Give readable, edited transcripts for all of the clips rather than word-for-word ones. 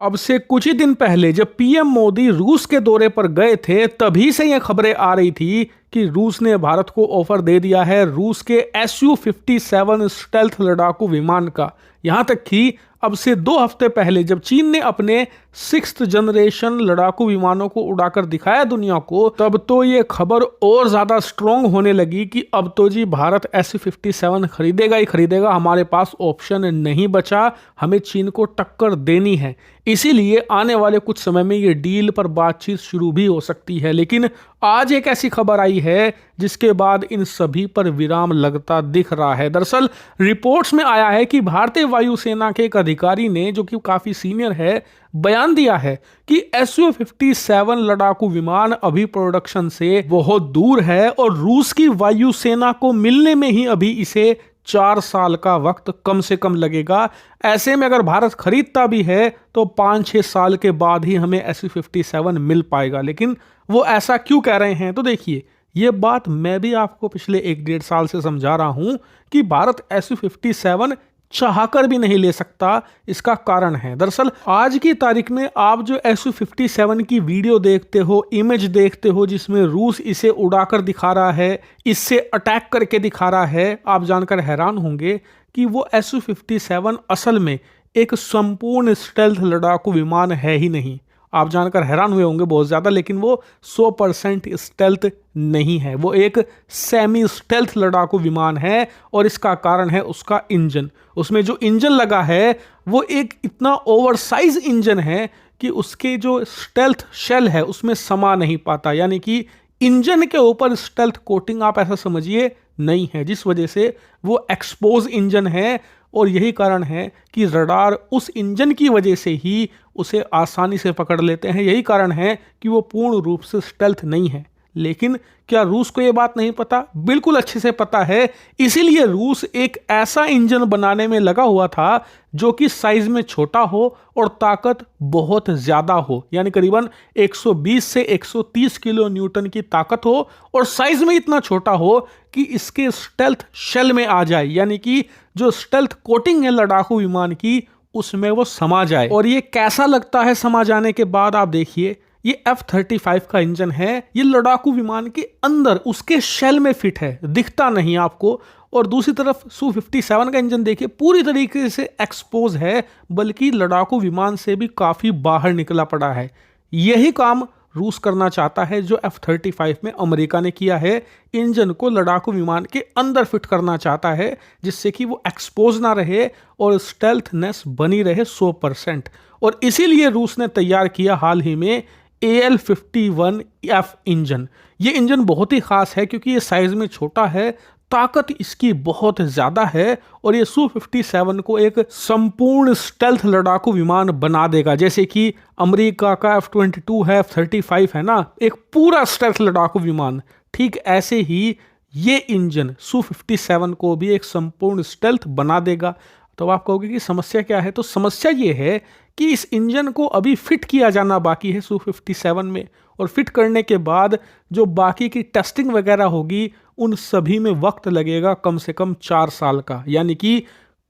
अब से कुछ ही दिन पहले जब पीएम मोदी रूस के दौरे पर गए थे, तभी से ये खबरें आ रही थी कि रूस ने भारत को ऑफर दे दिया है रूस के Su-57 स्टेल्थ लड़ाकू विमान का। यहां तक कि अब से 2 हफ्ते पहले जब चीन ने अपने 6th जनरेशन लड़ाकू विमानों को उड़ाकर दिखाया दुनिया को, तब तो ये खबर और ज्यादा स्ट्रॉन्ग होने लगी कि अब तो जी भारत Su-57 खरीदेगा ही खरीदेगा, हमारे पास ऑप्शन नहीं बचा, हमें चीन को टक्कर देनी है। इसीलिए आने वाले कुछ समय में ये डील पर बातचीत शुरू भी हो सकती है। लेकिन आज एक ऐसी खबर आई है जिसके बाद इन सभी पर विराम लगता दिख रहा है। दरअसल रिपोर्ट्स में आया है कि भारतीय वायुसेना के एक अधिकारी ने, जो कि काफी सीनियर है, बयान दिया है कि Su-57 लड़ाकू विमान अभी प्रोडक्शन से बहुत दूर है और रूस की वायुसेना को मिलने में ही अभी इसे 4 साल का वक्त कम से कम लगेगा। ऐसे में अगर भारत खरीदता भी है तो 5-6 साल के बाद ही हमें Su-57 मिल पाएगा। लेकिन वो ऐसा क्यों कह रहे हैं, तो देखिए, ये बात मैं भी आपको पिछले 1-1.5 साल से समझा रहा हूं कि भारत Su-57 चाहकर भी नहीं ले सकता। इसका कारण है, दरअसल आज की तारीख में आप जो Su-57 की वीडियो देखते हो, इमेज देखते हो जिसमें रूस इसे उड़ाकर दिखा रहा है, इससे अटैक करके दिखा रहा है, आप जानकर हैरान होंगे कि वो Su-57 असल में एक संपूर्ण स्टेल्थ लड़ाकू विमान है ही नहीं। आप जानकर हैरान हुए होंगे बहुत ज़्यादा, लेकिन वो 100% स्टेल्थ नहीं है, वो एक सेमी स्टेल्थ लड़ाकू विमान है। और इसका कारण है उसका इंजन। उसमें जो इंजन लगा है वो एक इतना ओवरसाइज इंजन है कि उसके जो स्टेल्थ शेल है उसमें समा नहीं पाता, यानी कि इंजन के ऊपर स्टेल्थ कोटिंग आप ऐसा समझिए नहीं है, जिस वजह से वो एक्सपोज इंजन है। और यही कारण है कि रडार उस इंजन की वजह से ही उसे आसानी से पकड़ लेते हैं। यही कारण है कि वो पूर्ण रूप से स्टेल्थ नहीं है। लेकिन क्या रूस को ये बात नहीं पता? बिल्कुल अच्छे से पता है। इसीलिए रूस एक ऐसा इंजन बनाने में लगा हुआ था जो कि साइज में छोटा हो और ताकत बहुत ज्यादा हो, यानी करीबन 120 से 130 किलो न्यूटन की ताकत हो और साइज में इतना छोटा हो कि इसके स्टेल्थ शेल में आ जाए, यानी कि जो स्टेल्थ कोटिंग है लड़ाकू विमान की उसमें वो समा जाए। और ये कैसा लगता है समा जाने के बाद, आप देखिए, ये F-35 का इंजन है, ये लड़ाकू विमान के अंदर उसके शेल में फिट है, दिखता नहीं आपको। और दूसरी तरफ Su-57 का इंजन देखिए, पूरी तरीके से एक्सपोज है, बल्कि लड़ाकू विमान से भी काफी बाहर निकला पड़ा है। यही काम रूस करना चाहता है जो F-35 में अमेरिका ने किया है। इंजन को लड़ाकू विमान के अंदर फिट करना चाहता है जिससे कि वो एक्सपोज ना रहे और स्टेल्थनेस बनी रहे 100%। और इसीलिए रूस ने तैयार किया हाल ही में AL-51F इंजन। ये इंजन बहुत ही खास है क्योंकि ये साइज में छोटा है, ताकत इसकी बहुत ज्यादा है और ये Su-57 को एक संपूर्ण स्टेल्थ लड़ाकू विमान बना देगा। जैसे कि अमेरिका का F-22 है, F-35 है ना, एक पूरा स्टेल्थ लड़ाकू विमान, ठीक ऐसे ही ये इंजन Su-57 को भी एक संपूर्ण स्टेल्थ बना देगा। तो आप कहोगे कि समस्या क्या है? तो समस्या ये है कि इस इंजन को अभी फिट किया जाना बाकी है Su-57 में, और फिट करने के बाद जो बाकी की टेस्टिंग वगैरह होगी उन सभी में वक्त लगेगा कम से कम 4 साल का, यानी कि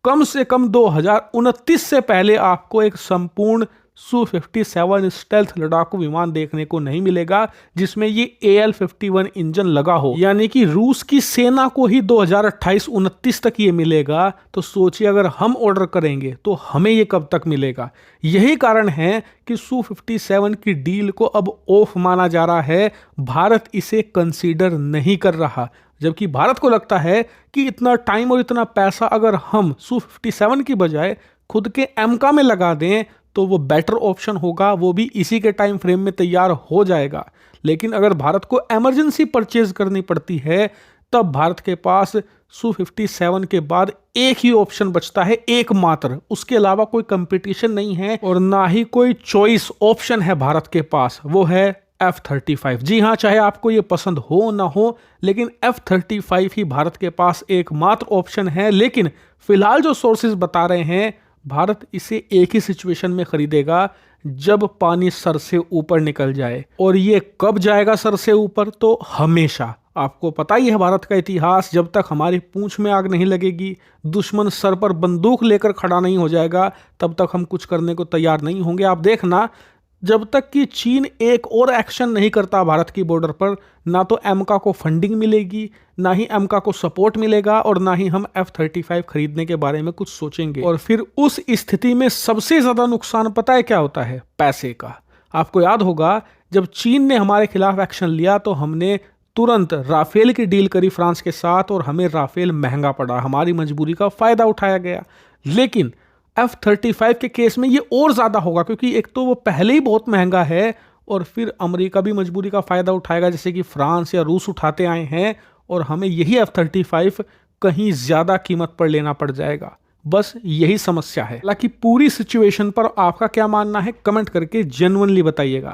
कम से कम 2029 से पहले आपको एक संपूर्ण Su-57 स्टेल्थ लड़ाकू विमान देखने को नहीं मिलेगा जिसमें ये AL-51 इंजन लगा हो। यानी कि रूस की सेना को ही 2028-29 तक ये मिलेगा। तो सोचिए अगर हम ऑर्डर करेंगे तो हमें ये कब तक मिलेगा। यही कारण है कि Su-57 की डील को अब ऑफ माना जा रहा है। भारत इसे कंसीडर नहीं कर रहा, जबकि भारत को लगता है कि इतना टाइम और इतना पैसा अगर हम Su-57 की बजाय खुद के एमका में लगा दें तो वो बेटर ऑप्शन होगा, वो भी इसी के टाइम फ्रेम में तैयार हो जाएगा। लेकिन अगर भारत को इमरजेंसी परचेज करनी पड़ती है तब भारत के पास Su-57 के बाद एक ही ऑप्शन बचता है, एकमात्र, उसके अलावा कोई कंपटीशन नहीं है और ना ही कोई चॉइस ऑप्शन है भारत के पास, वो है F-35। जी हाँ, चाहे आपको ये पसंद हो ना हो, लेकिन F-35 ही भारत के पास एकमात्र ऑप्शन है। लेकिन फिलहाल जो सोर्सेज बता रहे हैं, भारत इसे एक ही सिचुएशन में खरीदेगा जब पानी सर से ऊपर निकल जाए। और ये कब जाएगा सर से ऊपर? तो हमेशा। आपको पता ही है भारत का इतिहास, जब तक हमारी पूंछ में आग नहीं लगेगी, दुश्मन सर पर बंदूक लेकर खड़ा नहीं हो जाएगा, तब तक हम कुछ करने को तैयार नहीं होंगे। आप देखना, जब तक कि चीन एक और एक्शन नहीं करता भारत की बॉर्डर पर, ना तो एमका को फंडिंग मिलेगी, ना ही एमका को सपोर्ट मिलेगा, और ना ही हम F-35 खरीदने के बारे में कुछ सोचेंगे। और फिर उस स्थिति में सबसे ज्यादा नुकसान पता है क्या होता है? पैसे का। आपको याद होगा, जब चीन ने हमारे खिलाफ एक्शन लिया तो हमने तुरंत राफेल की डील करी फ्रांस के साथ, और हमें राफेल महंगा पड़ा, हमारी मजबूरी का फायदा उठाया गया। लेकिन F-35 के केस में ये और ज्यादा होगा, क्योंकि एक तो वो पहले ही बहुत महंगा है, और फिर अमेरिका भी मजबूरी का फायदा उठाएगा, जैसे कि फ्रांस या रूस उठाते आए हैं, और हमें यही F-35 कहीं ज्यादा कीमत पर लेना पड़ जाएगा। बस यही समस्या है। हालांकि पूरी सिचुएशन पर आपका क्या मानना है, कमेंट करके जेन्युइनली बताइएगा।